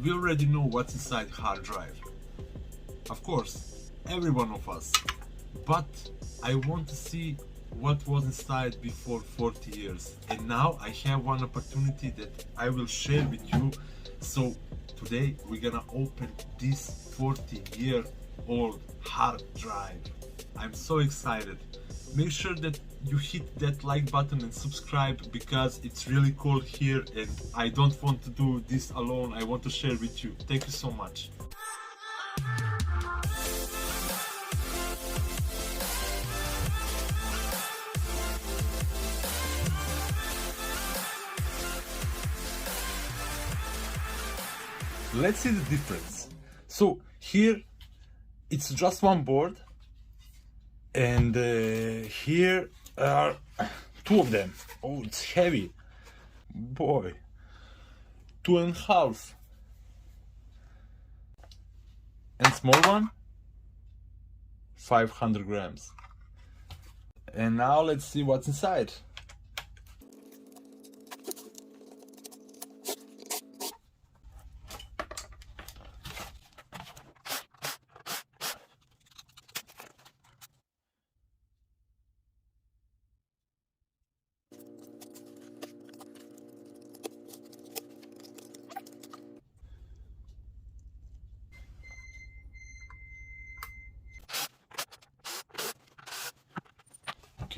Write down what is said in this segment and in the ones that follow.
we already know what's inside hard drive. Of course, every one of us. But I want to see what was inside before 40 years. And now I have one opportunity that I will share with you. So today we're gonna open this 40-year-old hard drive. I'm so excited. Make sure that you hit that like button and subscribe, because it's really cool here and I don't want to do this alone. I want to share with you. Thank you so much. Let's see the difference. So here it's just one board, and here are two of them. Oh, it's heavy, boy. 2.5, and small one 500 grams. And now let's see what's inside.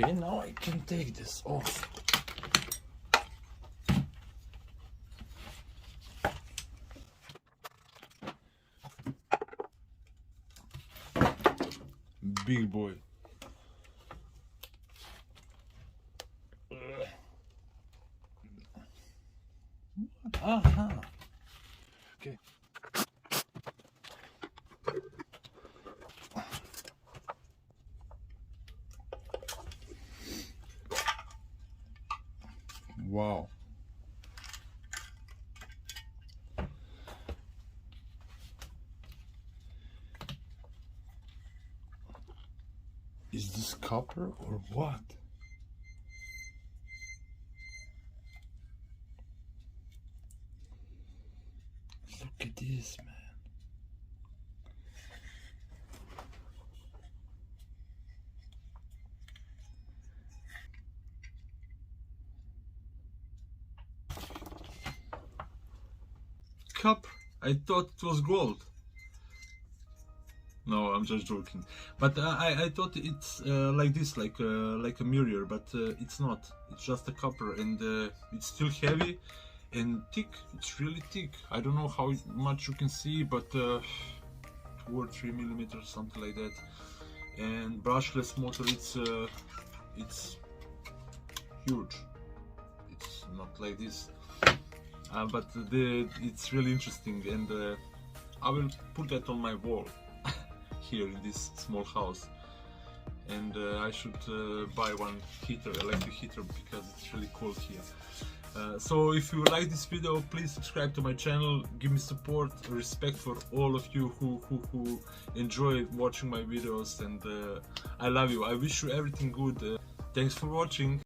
Okay, now I can take this off. Big boy. Aha. Okay. Wow. Is this copper or what? Look at this, man. Cup, I thought it was gold. No, I'm just joking. But I thought it's like this, like a mirror, but it's not. It's just a copper, and it's still heavy and thick. It's really thick. I don't know how much you can see, but 2 or 3 millimeters, something like that. And brushless motor. It's huge. It's not like this. But it's really interesting, and I will put that on my wall here in this small house. And I should buy one heater, electric heater, because it's really cold here. So if you like this video, please subscribe to my channel, give me support, respect for all of you who enjoy watching my videos, and I love you. I wish you everything good. Thanks for watching.